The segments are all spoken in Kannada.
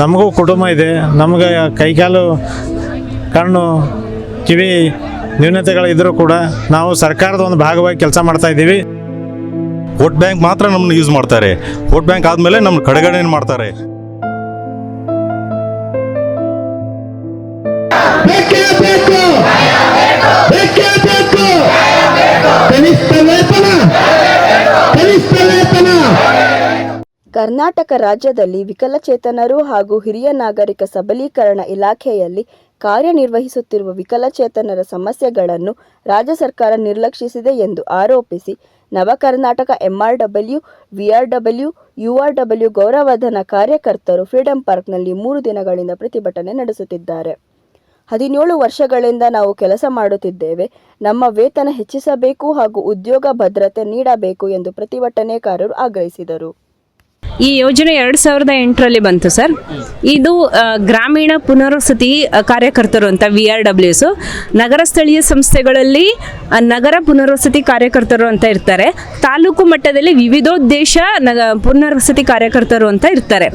ನಮಗೂ ಕುಟುಂಬ ಇದೆ, ನಮಗೆ ಕೈಕಾಲು ಕಣ್ಣು ಕಿವಿ ನ್ಯೂನತೆಗಳಿದ್ದರೂ ಕೂಡ ನಾವು ಸರ್ಕಾರದ ಒಂದು ಭಾಗವಾಗಿ ಕೆಲಸ ಮಾಡ್ತಾ ಇದ್ದೀವಿ. ವೋಟ್ ಬ್ಯಾಂಕ್ ಮಾತ್ರ ನಮ್ಮನ್ನು ಯೂಸ್ ಮಾಡ್ತಾರೆ. ವೋಟ್ ಬ್ಯಾಂಕ್ ಆದಮೇಲೆ ನಮ್ಮ ಕಡೆಗಣನೆ ಮಾಡ್ತಾರೆ. ಕರ್ನಾಟಕ ರಾಜ್ಯದಲ್ಲಿ ವಿಕಲಚೇತನರು ಹಾಗೂ ಹಿರಿಯ ನಾಗರಿಕ ಸಬಲೀಕರಣ ಇಲಾಖೆಯಲ್ಲಿ ಕಾರ್ಯನಿರ್ವಹಿಸುತ್ತಿರುವ ವಿಕಲಚೇತನರ ಸಮಸ್ಯೆಗಳನ್ನು ರಾಜ್ಯ ಸರ್ಕಾರ ನಿರ್ಲಕ್ಷಿಸಿದೆ ಎಂದು ಆರೋಪಿಸಿ ನವಕರ್ನಾಟಕ MRW, VRW, URW ಗೌರವಧನ ಕಾರ್ಯಕರ್ತರು ಫ್ರೀಡಂ ಪಾರ್ಕ್ನಲ್ಲಿ 3 ದಿನಗಳಿಂದ ಪ್ರತಿಭಟನೆ ನಡೆಸುತ್ತಿದ್ದಾರೆ. 17 ವರ್ಷಗಳಿಂದ ನಾವು ಕೆಲಸ ಮಾಡುತ್ತಿದ್ದೇವೆ. ನಮ್ಮ ವೇತನ ಹೆಚ್ಚಿಸಬೇಕು ಹಾಗೂ ಉದ್ಯೋಗ ಭದ್ರತೆ ನೀಡಬೇಕು ಎಂದು ಪ್ರತಿಭಟನೆಕಾರರು ಆಗ್ರಹಿಸಿದರು. ಈ ಯೋಜನೆ 2008ರಲ್ಲಿ ಬಂತು ಸರ್. ಇದು ಗ್ರಾಮೀಣ ಪುನರ್ವಸತಿ ಕಾರ್ಯಕರ್ತರು ಅಂತ VRWs, ನಗರ ಸ್ಥಳೀಯ ಸಂಸ್ಥೆಗಳಲ್ಲಿ ನಗರ ಪುನರ್ವಸತಿ ಕಾರ್ಯಕರ್ತರು ಅಂತ ಇರ್ತಾರೆ. ತಾಲೂಕು ಮಟ್ಟದಲ್ಲಿ ವಿವಿಧೋದ್ದೇಶ ಪುನರ್ವಸತಿ ಕಾರ್ಯಕರ್ತರು ಅಂತ ಇರ್ತಾರೆ.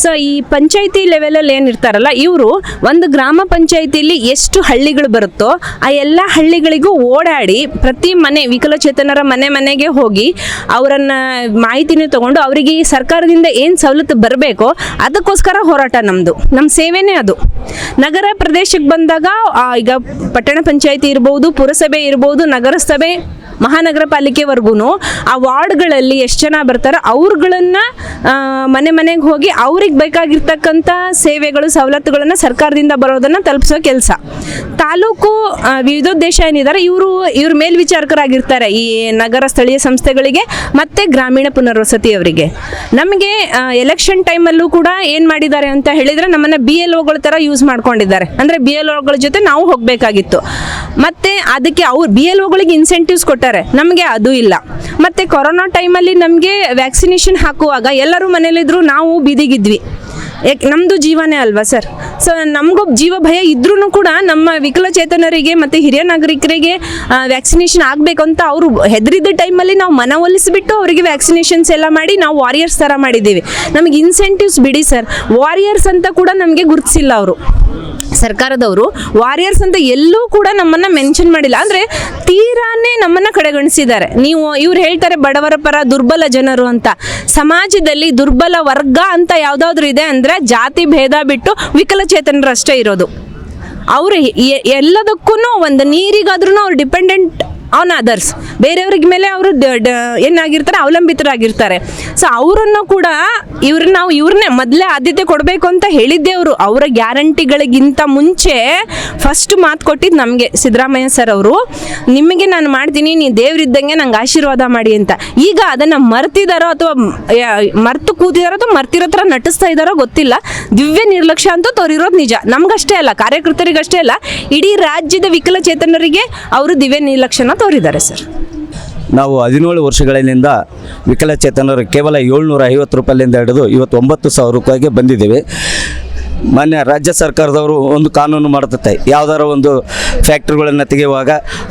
ಸೊ ಈ ಪಂಚಾಯಿತಿ ಲೆವೆಲಲ್ಲಿ ಏನಿರ್ತಾರಲ್ಲ, ಇವರು ಒಂದು ಗ್ರಾಮ ಪಂಚಾಯಿತಿಯಲ್ಲಿ ಎಷ್ಟು ಹಳ್ಳಿಗಳು ಬರುತ್ತೋ ಆ ಎಲ್ಲ ಹಳ್ಳಿಗಳಿಗೂ ಓಡಾಡಿ ಪ್ರತಿ ಮನೆ ವಿಕಲಚೇತನರ ಮನೆಗೆ ಹೋಗಿ ಅವರನ್ನು ಮಾಹಿತಿನ ತಗೊಂಡು ಅವರಿಗೆ ಈ ಸರ್ಕಾರದಿಂದ ಏನು ಸವಲತ್ತು ಬರಬೇಕೋ ಅದಕ್ಕೋಸ್ಕರ ಹೋರಾಟ ನಮ್ಮದು. ನಮ್ಮ ಸೇವೆನೇ ಅದು. ನಗರ ಪ್ರದೇಶಕ್ಕೆ ಬಂದಾಗ ಈಗ ಪಟ್ಟಣ ಪಂಚಾಯಿತಿ ಇರ್ಬೋದು, ಪುರಸಭೆ ಇರ್ಬೋದು, ನಗರಸಭೆ, ಮಹಾನಗರ ಪಾಲಿಕೆವರೆಗೂ ಆ ವಾರ್ಡ್ಗಳಲ್ಲಿ ಎಷ್ಟು ಜನ ಬರ್ತಾರೋ ಅವ್ರುಗಳನ್ನ ಮನೆಗೆ ಹೋಗಿ ಅವ್ರಿಗೆ ಬೇಕಾಗಿರ್ತಕ್ಕಂಥ ಸೇವೆಗಳು ಸವಲತ್ತುಗಳನ್ನು ಸರ್ಕಾರದಿಂದ ಬರೋದನ್ನು ತಲುಪಿಸೋ ಕೆಲಸ. ತಾಲೂಕು ವಿವಿಧೋದ್ದೇಶ ಏನಿದ್ದಾರೆ ಇವ್ರ ಮೇಲ್ವಿಚಾರಕರಾಗಿರ್ತಾರೆ ಈ ನಗರ ಸ್ಥಳೀಯ ಸಂಸ್ಥೆಗಳಿಗೆ ಮತ್ತು ಗ್ರಾಮೀಣ ಪುನರ್ವಸತಿಯವರಿಗೆ. ನಮಗೆ ಎಲೆಕ್ಷನ್ ಟೈಮಲ್ಲೂ ಕೂಡ ಏನು ಮಾಡಿದ್ದಾರೆ ಅಂತ ಹೇಳಿದರೆ ನಮ್ಮನ್ನು BLOಗಳ ಥರ ಯೂಸ್ ಮಾಡ್ಕೊಂಡಿದ್ದಾರೆ. ಅಂದರೆ BLOಗಳ ಜೊತೆ ನಾವು ಹೋಗಬೇಕಾಗಿತ್ತು. ಮತ್ತು ಅದಕ್ಕೆ BLOಗಳಿಗೆ ಇನ್ಸೆಂಟಿವ್ಸ್ ಕೊಟ್ಟಾರೆ, ನಮಗೆ ಅದು ಇಲ್ಲ. ಮತ್ತು ಕೊರೋನಾ ಟೈಮಲ್ಲಿ ನಮಗೆ ವ್ಯಾಕ್ಸಿನೇಷನ್ ಹಾಕುವಾಗ ಎಲ್ಲರೂ ಮನೇಲಿದ್ರು, ನಾವು ಬೀದಿಗಿದ್ವಿ. ನಮ್ಮದು ಜೀವನೇ ಅಲ್ವಾ ಸರ್. ಸೊ ನಮಗೂ ಜೀವ ಭಯ ಇದ್ರೂ ಕೂಡ ನಮ್ಮ ವಿಕಲಚೇತನರಿಗೆ ಮತ್ತು ಹಿರಿಯ ನಾಗರಿಕರಿಗೆ ವ್ಯಾಕ್ಸಿನೇಷನ್ ಆಗಬೇಕು ಅಂತ ಅವರು ಹೆದರಿದ್ದ ಟೈಮಲ್ಲಿ ನಾವು ಮನವೊಲಿಸಿಬಿಟ್ಟು ಅವರಿಗೆ ವ್ಯಾಕ್ಸಿನೇಷನ್ಸ್ ಎಲ್ಲ ಮಾಡಿ ನಾವು ವಾರಿಯರ್ಸ್ ಥರ ಮಾಡಿದ್ದೀವಿ. ನಮಗೆ ಇನ್ಸೆಂಟಿವ್ಸ್ ಬಿಡಿ ಸರ್, ವಾರಿಯರ್ಸ್ ಅಂತ ಕೂಡ ನಮಗೆ ಗುರುತಿಸಿಲ್ಲ ಅವರು. ಸರ್ಕಾರದವರು ವಾರಿಯರ್ಸ್ ಅಂತ ಎಲ್ಲೂ ಕೂಡ ನಮ್ಮನ್ನು ಮೆನ್ಷನ್ ಮಾಡಿಲ್ಲ. ಅಂದರೆ ತೀರಾನೇ ನಮ್ಮನ್ನು ಕಡೆಗಣಿಸಿದ್ದಾರೆ. ಇವ್ರು ಹೇಳ್ತಾರೆ ಬಡವರ ಪರ ದುರ್ಬಲ ಜನರು ಅಂತ. ಸಮಾಜದಲ್ಲಿ ದುರ್ಬಲ ವರ್ಗ ಅಂತ ಯಾವುದಾದ್ರೂ ಇದೆ ಅಂದರೆ ಜಾತಿ ಭೇದ ಬಿಟ್ಟು ವಿಕಲಚೇತನರಷ್ಟೇ ಇರೋದು. ಅವರು ಎಲ್ಲದಕ್ಕೂ ಒಂದು ನೀರಿಗಾದ್ರೂ ಅವ್ರು ಡಿಪೆಂಡೆಂಟ್ ಆನ್ ಅದರ್ಸ್. ಬೇರೆಯವ್ರಿಗೆ ಮೇಲೆ ಅವರು ಏನಾಗಿರ್ತಾರೆ, ಅವಲಂಬಿತರಾಗಿರ್ತಾರೆ. ಸೊ ಅವರನ್ನು ಕೂಡ ಇವ್ರನ್ನೇ ಮೊದಲೇ ಆದ್ಯತೆ ಕೊಡಬೇಕು ಅಂತ ಹೇಳಿದ್ದೆ ಅವರು. ಅವರ ಗ್ಯಾರಂಟಿಗಳಿಗಿಂತ ಮುಂಚೆ ಫಸ್ಟ್ ಮಾತು ಕೊಟ್ಟಿದ್ದು ನಮಗೆ ಸಿದ್ದರಾಮಯ್ಯ ಸರ್ ಅವರು, ನಿಮಗೆ ನಾನು ಮಾಡ್ತೀನಿ, ನೀವು ದೇವರಿದ್ದಂಗೆ ನಂಗೆ ಆಶೀರ್ವಾದ ಮಾಡಿ ಅಂತ. ಈಗ ಅದನ್ನು ಮರ್ತಿದಾರೋ ಅಥವಾ ಮರ್ತು ಕೂತಿದಾರೋ ಅಥವಾ ಮರ್ತಿರೋ ಥರ ನಟಿಸ್ತಾ ಇದ್ದಾರೋ ಗೊತ್ತಿಲ್ಲ. ದಿವ್ಯ ನಿರ್ಲಕ್ಷ್ಯ ಅಂತೂ ತೋರಿರೋದು ನಿಜ. ನಮಗಷ್ಟೇ ಅಲ್ಲ, ಕಾರ್ಯಕರ್ತರಿಗಷ್ಟೇ ಅಲ್ಲ, ಇಡೀ ರಾಜ್ಯದ ವಿಕಲಚೇತನರಿಗೆ ಅವರು ದಿವ್ಯ ನಿರ್ಲಕ್ಷ್ಯನ ತೋರಿದ್ದಾರೆ ಸರ್. ನಾವು 17 ವರ್ಷಗಳಿಂದ ವಿಕಲಚೇತನರು ಕೇವಲ 750 ರೂಪಾಯಿಯಿಂದ ಹಿಡಿದು ಇವತ್ತು 9,000 ರೂಪಾಯಿಗೆ ಬಂದಿದ್ದೇವೆ. ಮಾನ್ಯ ರಾಜ್ಯ ಸರ್ಕಾರದವರು ಒಂದು ಕಾನೂನು ಮಾಡುತ್ತೆ, ಯಾವುದಾರ ಒಂದು ಫ್ಯಾಕ್ಟ್ರಿಗಳನ್ನು ತೆಗೆಯುವಾಗ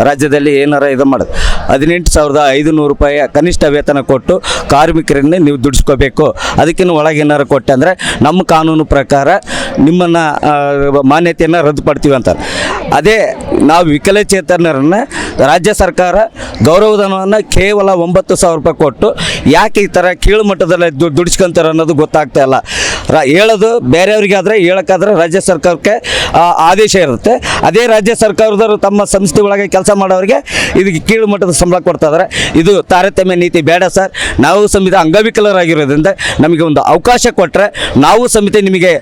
ರಾಜ್ಯದಲ್ಲಿ ಏನಾರ ಇದು ಮಾಡೋದು 18,500 ರೂಪಾಯಿಯ ಕನಿಷ್ಠ ವೇತನ ಕೊಟ್ಟು ಕಾರ್ಮಿಕರನ್ನೇ ನೀವು ದುಡಿಸ್ಕೋಬೇಕು. ಅದಕ್ಕಿಂತ ಒಳಗೆ ಏನಾರು ಕೊಟ್ಟೆ ಅಂದರೆ ನಮ್ಮ ಕಾನೂನು ಪ್ರಕಾರ ನಿಮ್ಮನ್ನು ಮಾನ್ಯತೆಯನ್ನು ರದ್ದುಪಡ್ತೀವಿ ಅಂತ. ಅದೇ ನಾವು ವಿಕಲಚೇತನರನ್ನು ರಾಜ್ಯ ಸರ್ಕಾರ ಗೌರವಧನವನ್ನು ಕೇವಲ 9,000 ರೂಪಾಯಿ ಕೊಟ್ಟು ಯಾಕೆ ಈ ಥರ ಕೀಳು ಮಟ್ಟದಲ್ಲಿ ದುಡಿಸ್ಕೊಂತಾರೆ ಅನ್ನೋದು ಗೊತ್ತಾಗ್ತಾ ಇಲ್ಲ. ಹೇಳೋದು ಬೇರೆಯವರಿಗಾದರೆ ಹೇಳೋಕ್ಕಾದ್ರೆ ರಾಜ್ಯ ಸರ್ಕಾರಕ್ಕೆ ಆದೇಶ ಇರುತ್ತೆ. ಅದೇ ರಾಜ್ಯ ಸರ್ಕಾರದವರು ತಮ್ಮ ಸಂಸ್ಥೆ ಒಳಗೆ ಕೆಲಸ ಮಾಡೋರಿಗೆ ಇದಕ್ಕೆ ಕೀಳು ಮಟ್ಟದ ಸಂಬಳ ಕೊಡ್ತಾ ಇದ್ದಾರೆ. ಇದು ತಾರತಮ್ಯ ನೀತಿ ಬೇಡ ಸರ್. ನಾವು ಸಮಿತಿ ಅಂಗವಿಕಲರಾಗಿರೋದ್ರಿಂದ ನಮಗೆ ಒಂದು ಅವಕಾಶ ಕೊಟ್ಟರೆ ನಾವು ಸಮಿತಿ ನಿಮಗೆ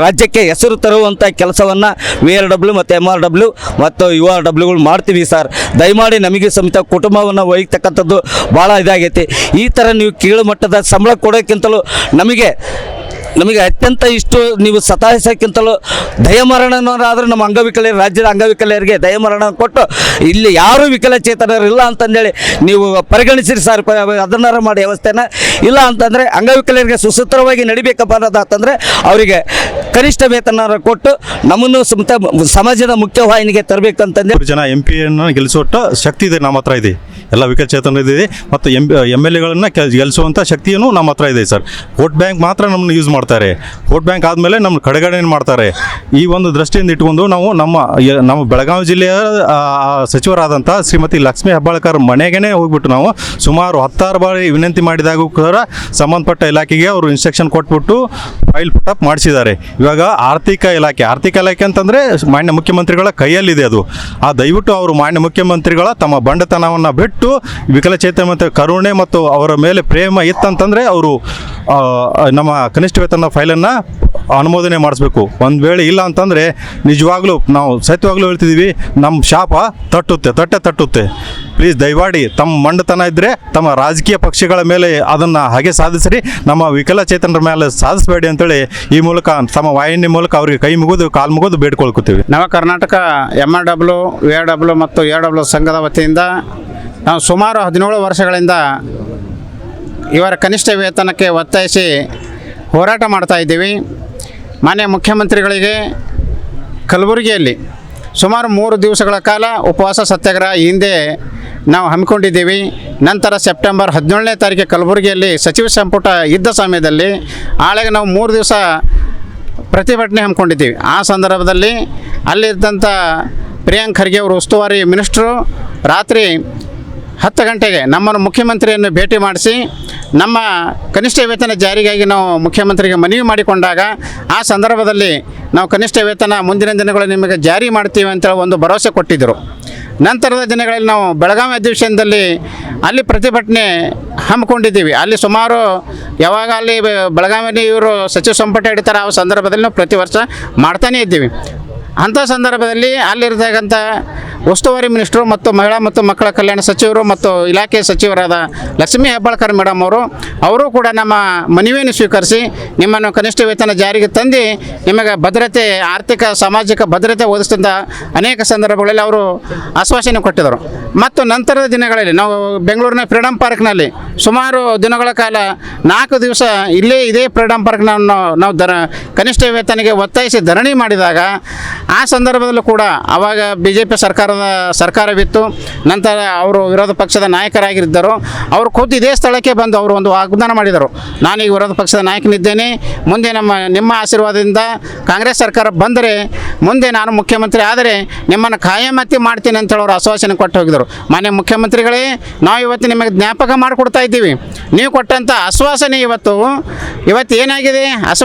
ರಾಜ್ಯಕ್ಕೆ ಹೆಸರು ತರುವಂಥ ಕೆಲಸವನ್ನು VRW ಮತ್ತು MRW ಮತ್ತು URWಗಳು ಮಾಡ್ತೀವಿ ಸರ್. ದಯಮಾಡಿ ನಮಗೆ ಸಮಿತಿ ಕುಟುಂಬವನ್ನು ಒಯ್ಯತಕ್ಕಂಥದ್ದು ಭಾಳ ಇದಾಗೈತಿ. ಈ ಥರ ನೀವು ಕೀಳು ಮಟ್ಟದ ಸಂಬಳ ಕೊಡೋಕ್ಕಿಂತಲೂ ನಮಗೆ ಅತ್ಯಂತ ಇಷ್ಟು ನೀವು ಸತಾಯಿಸೋಕ್ಕಿಂತಲೂ ದಯಮರಣನಾದರೂ ನಮ್ಮ ಅಂಗವಿಕಲರು, ರಾಜ್ಯದ ಅಂಗವಿಕಲರಿಗೆ ದಯಮರಣ ಕೊಟ್ಟು ಇಲ್ಲಿ ಯಾರೂ ವಿಕಲಚೇತನರಿಲ್ಲ ಅಂತಂದೇಳಿ ನೀವು ಪರಿಗಣಿಸಿರಿ ಸರ್. ಅದನ್ನಾರು ಮಾಡಿ ವ್ಯವಸ್ಥೆನ ಇಲ್ಲ ಅಂತಂದರೆ ಅಂಗವಿಕಲರಿಗೆ ಸುಸೂತ್ರವಾಗಿ ನಡಿಬೇಕಪ್ಪ ಅನ್ನೋದಾತಂದರೆ ಅವರಿಗೆ ಕನಿಷ್ಠ ವೇತನ ಕೊಟ್ಟು ನಮ್ಮನ್ನು ಸಮಾಜದ ಮುಖ್ಯವಾಹಿನಿಗೆ ತರಬೇಕಂತಂದ್ರೆ ಜನ MP ಯನ್ನು ಗೆಲ್ಲಿಸುವಷ್ಟು ಶಕ್ತಿ ಇದೆ, ನಮ್ಮ ಹತ್ರ ಇದೆ. ಎಲ್ಲ ವಿಕಲಚೇತನ ಇದೆ ಮತ್ತು MLAಗಳನ್ನು ಗೆಲ್ಲಿಸುವಂಥ ಶಕ್ತಿಯೂ ನಮ್ಮ ಹತ್ರ ಇದೆ ಸರ್. ವೋಟ್ ಬ್ಯಾಂಕ್ ಮಾತ್ರ ನಮ್ಮನ್ನು ಯೂಸ್ ಮಾಡ್ತಾರೆ. ವೋಟ್ ಬ್ಯಾಂಕ್ ಆದಮೇಲೆ ನಮ್ಮ ಕಡೆಗಣನೆ ಮಾಡ್ತಾರೆ. ಈ ಒಂದು ದೃಷ್ಟಿಯಿಂದ ಇಟ್ಕೊಂಡು ನಾವು ನಮ್ಮ ಬೆಳಗಾವಿ ಜಿಲ್ಲೆಯ ಸಚಿವರಾದಂಥ ಶ್ರೀಮತಿ ಲಕ್ಷ್ಮೀ ಹೆಬ್ಬಾಳ್ಕರ್ ಮನೆಗೇ ಹೋಗ್ಬಿಟ್ಟು ನಾವು ಸುಮಾರು 16 ಬಾರಿ ವಿನಂತಿ ಮಾಡಿದಾಗೂ ಕೂಡ ಸಂಬಂಧಪಟ್ಟ ಇಲಾಖೆಗೆ ಅವರು ಇನ್ಸ್ಟ್ರಕ್ಷನ್ ಕೊಟ್ಬಿಟ್ಟು ಫೈಲ್ ಪುಟಪ್ ಮಾಡಿಸಿದ್ದಾರೆ. ಇವಾಗ ಆರ್ಥಿಕ ಇಲಾಖೆ ಅಂತಂದರೆ ಮಾನ್ಯ ಮುಖ್ಯಮಂತ್ರಿಗಳ ಕೈಯಲ್ಲಿದೆ ಅದು. ದಯವಿಟ್ಟು ಅವರು ಮಾನ್ಯ ಮುಖ್ಯಮಂತ್ರಿಗಳ ತಮ್ಮ ಬಂಡತನವನ್ನು ಬಿಟ್ಟು ವಿಕಲಚೇತನ ಮತ್ತು ಕರುಣೆ ಮತ್ತು ಅವರ ಮೇಲೆ ಪ್ರೇಮ ಇತ್ತಂತಂದರೆ ಅವರು ನಮ್ಮ ಕನಿಷ್ಠ ವೇತನ ಫೈಲನ್ನು ಅನುಮೋದನೆ ಮಾಡಿಸ್ಬೇಕು. ಒಂದು ವೇಳೆ ಇಲ್ಲ ಅಂತಂದರೆ ನಿಜವಾಗ್ಲೂ ನಾವು ಸತ್ಯವಾಗ್ಲೂ ಹೇಳ್ತಿದ್ದೀವಿ, ನಮ್ಮ ಶಾಪ ತಟ್ಟುತ್ತೆ. ಪ್ಲೀಸ್ ದಯಮಾಡಿ ತಮ್ಮ ಮಂಡತನ ಇದ್ದರೆ ತಮ್ಮ ರಾಜಕೀಯ ಪಕ್ಷಗಳ ಮೇಲೆ ಅದನ್ನು ಹಾಗೆ ಸಾಧಿಸ್ರಿ, ನಮ್ಮ ವಿಕಲಚೇತನರ ಮೇಲೆ ಸಾಧಿಸಬೇಡಿ ಅಂತೇಳಿ ಈ ಮೂಲಕ ತಮ್ಮ ವಾಹಿನಿ ಮೂಲಕ ಅವರಿಗೆ ಕೈ ಮುಗಿದು ಕಾಲು ಮುಗಿದು ಬೇಡ್ಕೊಳ್ಕೊತೀವಿ. ನವ ಕರ್ನಾಟಕ MRW, VRW ಮತ್ತು AW ಸಂಘದ ವತಿಯಿಂದ ನಾವು ಸುಮಾರು 17 ವರ್ಷಗಳಿಂದ ಇವರ ಕನಿಷ್ಠ ವೇತನಕ್ಕೆ ಒತ್ತಾಯಿಸಿ ಹೋರಾಟ ಮಾಡ್ತಾ ಇದ್ದೀವಿ. ಮಾನ್ಯ ಮುಖ್ಯಮಂತ್ರಿಗಳಿಗೆ ಕಲಬುರಗಿಯಲ್ಲಿ ಸುಮಾರು 3 ದಿವಸಗಳ ಕಾಲ ಉಪವಾಸ ಸತ್ಯಾಗ್ರಹ ಹಿಂದೆ ನಾವು ಹಮ್ಮಿಕೊಂಡಿದ್ದೀವಿ. ನಂತರ ಸೆಪ್ಟೆಂಬರ್ 17ನೇ ತಾರೀಕಿಗೆ ಕಲಬುರಗಿಯಲ್ಲಿ ಸಚಿವ ಸಂಪುಟ ಇದ್ದ ಸಮಯದಲ್ಲಿ ಆಳೆಗೆ ನಾವು 3 ದಿವಸ ಪ್ರತಿಭಟನೆ ಹಮ್ಮಿಕೊಂಡಿದ್ದೀವಿ. ಆ ಸಂದರ್ಭದಲ್ಲಿ ಅಲ್ಲಿದ್ದಂಥ ಪ್ರಿಯಾಂಕ್ ಖರ್ಗೆ ಅವರು ಉಸ್ತುವಾರಿ ಮಿನಿಸ್ಟ್ರು ರಾತ್ರಿ 10 ಗಂಟೆಗೆ ನಮ್ಮನ್ನು ಮುಖ್ಯಮಂತ್ರಿಯನ್ನು ಭೇಟಿ ಮಾಡಿಸಿ ನಮ್ಮ ಕನಿಷ್ಠ ವೇತನ ಜಾರಿಗಾಗಿ ನಾವು ಮುಖ್ಯಮಂತ್ರಿಗೆ ಮನವಿ ಮಾಡಿಕೊಂಡಾಗ ಆ ಸಂದರ್ಭದಲ್ಲಿ ನಾವು ಕನಿಷ್ಠ ವೇತನ ಮುಂದಿನ ದಿನಗಳಲ್ಲಿ ನಿಮಗೆ ಜಾರಿ ಮಾಡ್ತೀವಿ ಅಂತೇಳಿ ಒಂದು ಭರವಸೆ ಕೊಟ್ಟಿದ್ದರು. ನಂತರದ ದಿನಗಳಲ್ಲಿ ನಾವು ಬೆಳಗಾವಿ ಅಧಿವೇಶನದಲ್ಲಿ ಅಲ್ಲಿ ಪ್ರತಿಭಟನೆ ಹಮ್ಮಿಕೊಂಡಿದ್ದೀವಿ. ಅಲ್ಲಿ ಸುಮಾರು ಯಾವಾಗ ಅಲ್ಲಿ ಬೆಳಗಾವಿಯಲ್ಲಿ ಇವರು ಸಚಿವ ಸಂಪುಟ ಹಿಡಿತಾರೆ ಆ ಸಂದರ್ಭದಲ್ಲಿ ನಾವು ಪ್ರತಿ ವರ್ಷ ಮಾಡ್ತಾನೇ ಇದ್ದೀವಿ. ಅಂಥ ಸಂದರ್ಭದಲ್ಲಿ ಅಲ್ಲಿರ್ತಕ್ಕಂಥ ಉಸ್ತುವಾರಿ ಮಿನಿಸ್ಟ್ರು ಮತ್ತು ಮಹಿಳಾ ಮತ್ತು ಮಕ್ಕಳ ಕಲ್ಯಾಣ ಸಚಿವರು ಮತ್ತು ಇಲಾಖೆ ಸಚಿವರಾದ ಲಕ್ಷ್ಮೀ ಹೆಬ್ಬಾಳ್ಕರ್ ಮೇಡಮ್ ಅವರು ಕೂಡ ನಮ್ಮ ಮನವಿಯನ್ನು ಸ್ವೀಕರಿಸಿ ನಿಮ್ಮನ್ನು ಕನಿಷ್ಠ ವೇತನ ಜಾರಿಗೆ ತಂದು ನಿಮಗೆ ಭದ್ರತೆ, ಆರ್ಥಿಕ ಸಾಮಾಜಿಕ ಭದ್ರತೆ ಒದಗಿಸಿದ ಅನೇಕ ಸಂದರ್ಭಗಳಲ್ಲಿ ಅವರು ಆಶ್ವಾಸನೆ ಕೊಟ್ಟಿದ್ದರು. ಮತ್ತು ನಂತರದ ದಿನಗಳಲ್ಲಿ ನಾವು ಬೆಂಗಳೂರಿನ ಫ್ರೀಡಮ್ ಪಾರ್ಕ್ನಲ್ಲಿ ಸುಮಾರು ದಿನಗಳ ಕಾಲ 4 ದಿವಸ ಇದೇ ಫ್ರೀಡಮ್ ಪಾರ್ಕ್ನ ನಾವು ಕನಿಷ್ಠ ವೇತನಿಗೆ ಒತ್ತಾಯಿಸಿ ಧರಣಿ ಮಾಡಿದಾಗ ಆ ಸಂದರ್ಭದಲ್ಲೂ ಕೂಡ ಆವಾಗ BJP ಸರ್ಕಾರವಿತ್ತು. ನಂತರ ಅವರು ವಿರೋಧ ಪಕ್ಷದ ನಾಯಕರಾಗಿದ್ದರು. ಅವರು ಖುದ್ದು ಇದೇ ಸ್ಥಳಕ್ಕೆ ಬಂದು ಅವರು ಒಂದು ವಾಗ್ದಾನ ಮಾಡಿದರು, ನಾನೀಗ ವಿರೋಧ ಪಕ್ಷದ ನಾಯಕನಿದ್ದೇನೆ, ಮುಂದೆ ನಿಮ್ಮ ಆಶೀರ್ವಾದದಿಂದ ಕಾಂಗ್ರೆಸ್ ಸರ್ಕಾರ ಬಂದರೆ ಮುಂದೆ ನಾನು ಮುಖ್ಯಮಂತ್ರಿ ಆದರೆ ನಿಮ್ಮನ್ನು ಖಾಯಮತಿ ಮಾಡ್ತೀನಿ ಅಂತೇಳಿ ಅವರು ಆಶ್ವಾಸನೆ ಕೊಟ್ಟು ಹೋಗಿದ್ದರು. ಮಾನ್ಯ ಮುಖ್ಯಮಂತ್ರಿಗಳೇ, ನಾವು ಇವತ್ತು ನಿಮಗೆ ಜ್ಞಾಪಕ ಮಾಡಿಕೊಡ್ತಾ ಇದ್ದೀವಿ. ನೀವು ಕೊಟ್ಟಂಥ ಆಶ್ವಾಸನೆ ಇವತ್ತು ಏನಾಗಿದೆ,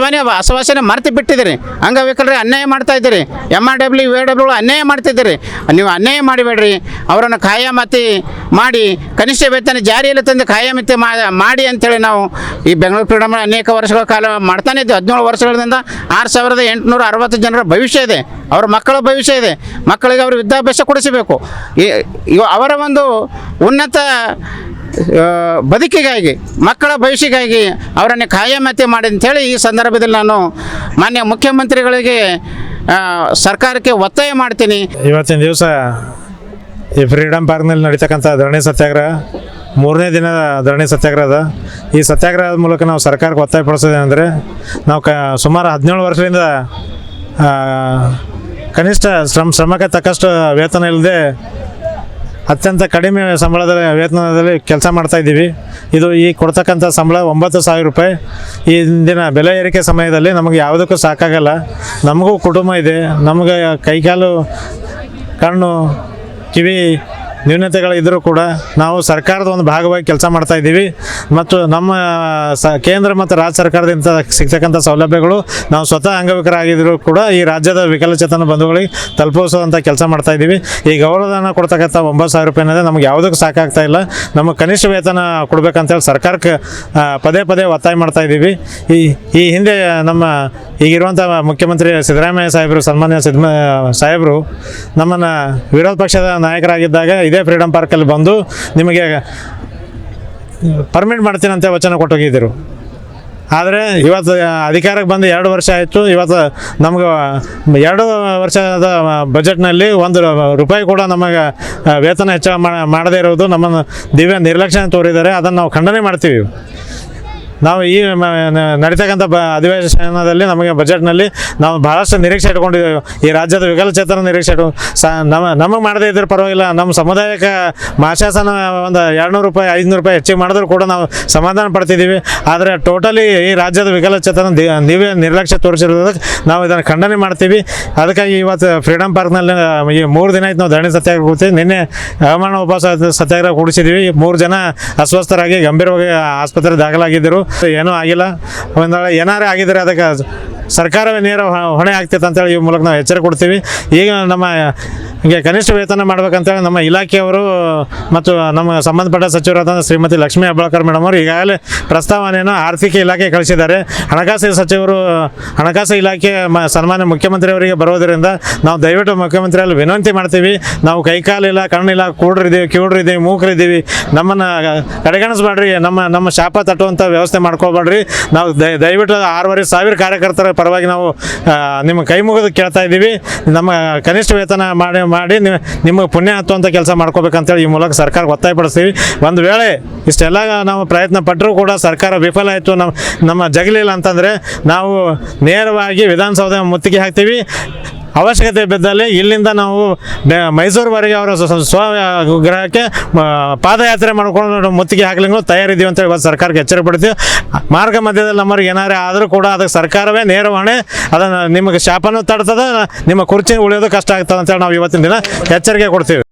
ಆಶ್ವಾಸನೆ ಮರೆತು ಬಿಟ್ಟಿದ್ದೀರಿ. ಅಂಗವಿಕಲರಿಗೆ ಅನ್ಯಾಯ ಮಾಡ್ತಾ ಇದ್ದೀರಿ, MRW, VRW ಅನ್ಯಾಯ ಮಾಡ್ತಿದ್ದೀರಿ. ನೀವು ಅನ್ಯಾಯ ಮಾಡಿಬೇಡ್ರಿ, ಅವರನ್ನು ಖಾಯಮತಿ ಮಾಡಿ ಕನಿಷ್ಠ ವೇತನ ಜಾರಿಯಲ್ಲಿ ತಂದು ಖಾಯಮತಿ ಮಾಡಿ ಅಂಥೇಳಿ ನಾವು ಈ ಬೆಂಗಳೂರು ಫ್ರೀಡಮ್ ಅನೇಕ ವರ್ಷಗಳ ಕಾಲ ಮಾಡ್ತಾನೆ ಇದ್ದೀವಿ. 17 ವರ್ಷಗಳಿಂದ 6860 ಜನರ ಭವಿಷ್ಯ ಇದೆ, ಅವರ ಮಕ್ಕಳ ಭವಿಷ್ಯ ಇದೆ. ಮಕ್ಕಳಿಗೆ ಅವರು ವಿದ್ಯಾಭ್ಯಾಸ ಕೊಡಿಸಬೇಕು. ಅವರ ಒಂದು ಉನ್ನತ ಬದುಕಿಗಾಗಿ, ಮಕ್ಕಳ ಭವಿಷ್ಯಕ್ಕಾಗಿ ಅವರನ್ನು ಖಾಯಮತಿ ಮಾಡಿ ಅಂಥೇಳಿ ಈ ಸಂದರ್ಭದಲ್ಲಿ ನಾನು ಮಾನ್ಯ ಮುಖ್ಯಮಂತ್ರಿಗಳಿಗೆ ಸರ್ಕಾರಕ್ಕೆ ಒತ್ತಾಯ ಮಾಡ್ತೀನಿ. ಇವತ್ತಿನ ದಿವಸ ಈ ಫ್ರೀಡಮ್ ಪಾರ್ಕ್ನಲ್ಲಿ ನಡೀತಕ್ಕಂಥ ಧರಣಿ ಸತ್ಯಾಗ್ರಹ 3ನೇ ದಿನದ ಧರಣಿ ಸತ್ಯಾಗ್ರಹ ಅದ. ಈ ಸತ್ಯಾಗ್ರಹದ ಮೂಲಕ ನಾವು ಸರ್ಕಾರಕ್ಕೆ ಒತ್ತಾಯ ಪಡಿಸೋದೇನೆಂದರೆ, ನಾವು ಸುಮಾರು 17 ವರ್ಷದಿಂದ ಕನಿಷ್ಠ ಶ್ರಮಕ್ಕೆ ತಕ್ಕಷ್ಟು ವೇತನ ಇಲ್ಲದೆ ಅತ್ಯಂತ ಕಡಿಮೆ ಸಂಬಳದಲ್ಲಿ ವೇತನದಲ್ಲಿ ಕೆಲಸ ಮಾಡ್ತಾಯಿದ್ದೀವಿ. ಈ ಕೊಡ್ತಕ್ಕಂಥ ಸಂಬಳ 9,000 ರೂಪಾಯಿ. ಈ ದಿನ ಬೆಲೆ ಏರಿಕೆ ಸಮಯದಲ್ಲಿ ನಮಗೆ ಯಾವುದಕ್ಕೂ ಸಾಕಾಗಲ್ಲ. ನಮಗೂ ಕುಟುಂಬ ಇದೆ, ನಮಗೆ ಕೈಕಾಲು, ಕಣ್ಣು, ಕಿವಿ ನ್ಯೂನತೆಗಳಿದ್ದರೂ ಕೂಡ ನಾವು ಸರ್ಕಾರದ ಒಂದು ಭಾಗವಾಗಿ ಕೆಲಸ ಮಾಡ್ತಾಯಿದ್ದೀವಿ. ಮತ್ತು ನಮ್ಮ ಕೇಂದ್ರ ಮತ್ತು ರಾಜ್ಯ ಸರ್ಕಾರದಿಂದ ಸಿಗ್ತಕ್ಕಂಥ ಸೌಲಭ್ಯಗಳು ನಾವು ಸ್ವತಃ ಅಂಗವಿಕಲರಾಗಿದ್ದರೂ ಕೂಡ ಈ ರಾಜ್ಯದ ವಿಕಲಚೇತನ ಬಂಧುಗಳಿಗೆ ತಲುಪಿಸುವಂಥ ಕೆಲಸ ಮಾಡ್ತಾಯಿದ್ದೀವಿ. ಈ ಗೌರವಧನ ಕೊಡ್ತಕ್ಕಂಥ 9,000 ರೂಪಾಯಿನದೇ ನಮಗೆ ಯಾವುದಕ್ಕೂ ಸಾಕಾಗ್ತಾ ಇಲ್ಲ. ನಮಗೆ ಕನಿಷ್ಠ ವೇತನ ಕೊಡಬೇಕಂತೇಳಿ ಸರ್ಕಾರಕ್ಕೆ ಪದೇ ಒತ್ತಾಯ ಮಾಡ್ತಾಯಿದ್ದೀವಿ. ಈ ಹಿಂದೆ ನಮ್ಮ ಈಗಿರುವಂಥ ಮುಖ್ಯಮಂತ್ರಿ ಸಿದ್ದರಾಮಯ್ಯ ಸಾಹೇಬರು, ಸನ್ಮಾನ್ಯ ಸಾಹೇಬರು ನಮ್ಮನ್ನು ವಿರೋಧ ಪಕ್ಷದ ನಾಯಕರಾಗಿದ್ದಾಗ ಇದೇ ಫ್ರೀಡಮ್ ಪಾರ್ಕಲ್ಲಿ ಬಂದು ನಿಮಗೆ ಪರ್ಮಿಟ್ ಮಾಡ್ತೀನಿ ಅಂತ ವಚನ ಕೊಟ್ಟೋಗಿದ್ದರು. ಆದರೆ ಇವತ್ತು ಅಧಿಕಾರಕ್ಕೆ ಬಂದು 2 ವರ್ಷ ಆಯಿತು. ಇವತ್ತು ನಮ್ಗೆ 2 ವರ್ಷದ ಬಜೆಟ್ನಲ್ಲಿ 1 ರೂಪಾಯಿ ಕೂಡ ನಮಗೆ ವೇತನ ಹೆಚ್ಚಳ ಮಾಡದೇ ಇರೋದು ನಮ್ಮನ್ನು ದಿವ್ಯ ನಿರ್ಲಕ್ಷ್ಯ ತೋರಿದ್ದಾರೆ. ಅದನ್ನು ನಾವು ಖಂಡನೆ ಮಾಡ್ತೀವಿ. ನಾವು ಈ ನಡೀತಕ್ಕಂಥ ಅಧಿವೇಶನದಲ್ಲಿ ನಮಗೆ ಬಜೆಟ್ನಲ್ಲಿ ನಾವು ಬಹಳಷ್ಟು ನಿರೀಕ್ಷೆ ಇಟ್ಕೊಂಡಿದ್ದೇವೆ. ಈ ರಾಜ್ಯದ ವಿಕಲಚೇತನ ನಿರೀಕ್ಷೆ ನಮಗೆ ಮಾಡದೇ ಇದ್ರೆ ಪರವಾಗಿಲ್ಲ, ನಮ್ಮ ಸಮುದಾಯಕ್ಕೆ ಮಾಶಾಸನ ಒಂದು 200 ರೂಪಾಯಿ 500 ರೂಪಾಯಿ ಹೆಚ್ಚಿಗೆ ಮಾಡಿದ್ರು ಕೂಡ ನಾವು ಸಮಾಧಾನ ಪಡ್ತಿದ್ದೀವಿ. ಆದರೆ ಟೋಟಲಿ ಈ ರಾಜ್ಯದ ವಿಕಲಚೇತನ ನೀವೇ ನಿರ್ಲಕ್ಷ್ಯ ತೋರಿಸಿರೋದಕ್ಕೆ ನಾವು ಇದನ್ನು ಖಂಡನೆ ಮಾಡ್ತೀವಿ. ಅದಕ್ಕಾಗಿ ಇವತ್ತು ಫ್ರೀಡಮ್ ಪಾರ್ಕ್ನಲ್ಲಿ ಈ 3 ದಿನ ಆಯ್ತು ನಾವು ಧರಣಿ ಸತ್ಯಾಗ್ರಹ ಕೂಡ್ತೀವಿ. ನಿನ್ನೆ ಹವಾಮಾನ ಉಪವಾಸ ಸತ್ಯಾಗ್ರಹ ಕೂಡಿಸಿದ್ದೀವಿ. 3 ಜನ ಅಸ್ವಸ್ಥರಾಗಿ ಗಂಭೀರವಾಗಿ ಆಸ್ಪತ್ರೆ ದಾಖಲಾಗಿದ್ದರು, ಏನೂ ಆಗಿಲ್ಲ. ಒಂದು ವೇಳೆ ಏನಾರೇ ಆಗಿದ್ದರೆ ಅದಕ್ಕೆ ಸರ್ಕಾರವೇ ನೇರ ಹೊಣೆ ಆಗ್ತೈತೆ ಅಂತೇಳಿ ಈ ಮೂಲಕ ನಾವು ಎಚ್ಚರಿಕೆ ಕೊಡ್ತೀವಿ. ಈಗ ನಮ್ಮ ಹೀಗೆ ಕನಿಷ್ಠ ವೇತನ ಮಾಡ್ಬೇಕಂತೇಳಿ ನಮ್ಮ ಇಲಾಖೆಯವರು ಮತ್ತು ನಮ್ಮ ಸಂಬಂಧಪಟ್ಟ ಸಚಿವರಾದ ಶ್ರೀಮತಿ ಲಕ್ಷ್ಮೀ ಹೆಬ್ಬಾಳ್ಕರ್ ಮೇಡಮ್ ಅವರು ಈಗಾಗಲೇ ಪ್ರಸ್ತಾವನೆಯನ್ನು ಆರ್ಥಿಕ ಇಲಾಖೆ ಕಳಿಸಿದ್ದಾರೆ. ಹಣಕಾಸು ಸಚಿವರು ಹಣಕಾಸು ಇಲಾಖೆ ಸನ್ಮಾನ್ಯ ಮುಖ್ಯಮಂತ್ರಿಯವರಿಗೆ ಬರೋದರಿಂದ ನಾವು ದಯವಿಟ್ಟು ಮುಖ್ಯಮಂತ್ರಿಯಲ್ಲಿ ವಿನಂತಿ ಮಾಡ್ತೀವಿ. ನಾವು ಕೈಕಾಲಿಲ್ಲ, ಕಣ್ಣಿಲ್ಲ, ಕೂಡ್ರಿದ್ದೀವಿ, ಕಿವುಡ್ರಿದ್ದೀವಿ, ಮೂಕರಿದ್ದೀವಿ, ನಮ್ಮನ್ನು ಕಡೆಗಣಿಸ್ಬೇಡ್ರಿ, ನಮ್ಮ ಶಾಪ ತಟ್ಟುವಂಥ ವ್ಯವಸ್ಥೆ ಮಾಡ್ಕೊಬೇಡ್ರಿ. ನಾವು ದಯವಿಟ್ಟು 6,500 ಕಾರ್ಯಕರ್ತರ ಪರವಾಗಿ ನಾವು ನಿಮ್ಮ ಕೈ ಮುಗಿದು ಕೇಳ್ತಾ ಇದ್ದೀವಿ. ನಮ್ಮ ಕನಿಷ್ಠ ವೇತನ ಮಾಡಿ ನಿಮಗೆ ಪುಣ್ಯ ಹತ್ತುವಂಥ ಕೆಲಸ ಮಾಡ್ಕೋಬೇಕಂತೇಳಿ ಈ ಮೂಲಕ ಸರ್ಕಾರಕ್ಕೆ ಒತ್ತಾಯಪಡಿಸ್ತೀವಿ. ಒಂದು ವೇಳೆ ಇಷ್ಟೆಲ್ಲ ನಾವು ಪ್ರಯತ್ನ ಪಟ್ಟರೂ ಕೂಡ ಸರ್ಕಾರ ವಿಫಲ ಆಯಿತು, ನಮ್ಮ ಜಗಲಿಲ್ಲ ಅಂತಂದರೆ ನಾವು ನೇರವಾಗಿ ವಿಧಾನಸೌಧ ಮುತ್ತಿಗೆ ಹಾಕ್ತೀವಿ. ಅವಶ್ಯಕತೆ ಬಿದ್ದಲ್ಲಿ ಇಲ್ಲಿಂದ ನಾವು ಮೈಸೂರುವರೆಗೆ ಅವರ ಸ್ವಗೃಹಕ್ಕೆ ಪಾದಯಾತ್ರೆ ಮಾಡ್ಕೊಂಡು ಮುತ್ತಿಗೆ ಹಾಕ್ಲಿಂಗೂ ತಯಾರಿದ್ದೀವಿ ಅಂತ ಇವತ್ತು ಸರ್ಕಾರಕ್ಕೆ ಎಚ್ಚರಿಕೆ ಪಡ್ತೀವಿ. ಮಾರ್ಗ ಮಧ್ಯದಲ್ಲಿ ನಮ್ಮವ್ರಿಗೆ ಏನಾರೇ ಆದರೂ ಕೂಡ ಅದಕ್ಕೆ ಸರ್ಕಾರವೇ ನೇರ ಹೊಣೆ. ಅದನ್ನು ನಿಮಗೆ ಶಾಪನೂ ತಡ್ತದೆ, ನಿಮ್ಮ ಕುರ್ಚಿ ಉಳಿಯೋದು ಕಷ್ಟ ಆಗ್ತದೆ ಅಂತೇಳಿ ನಾವು ಇವತ್ತಿನ ದಿನ ಎಚ್ಚರಿಕೆ ಕೊಡ್ತೀವಿ.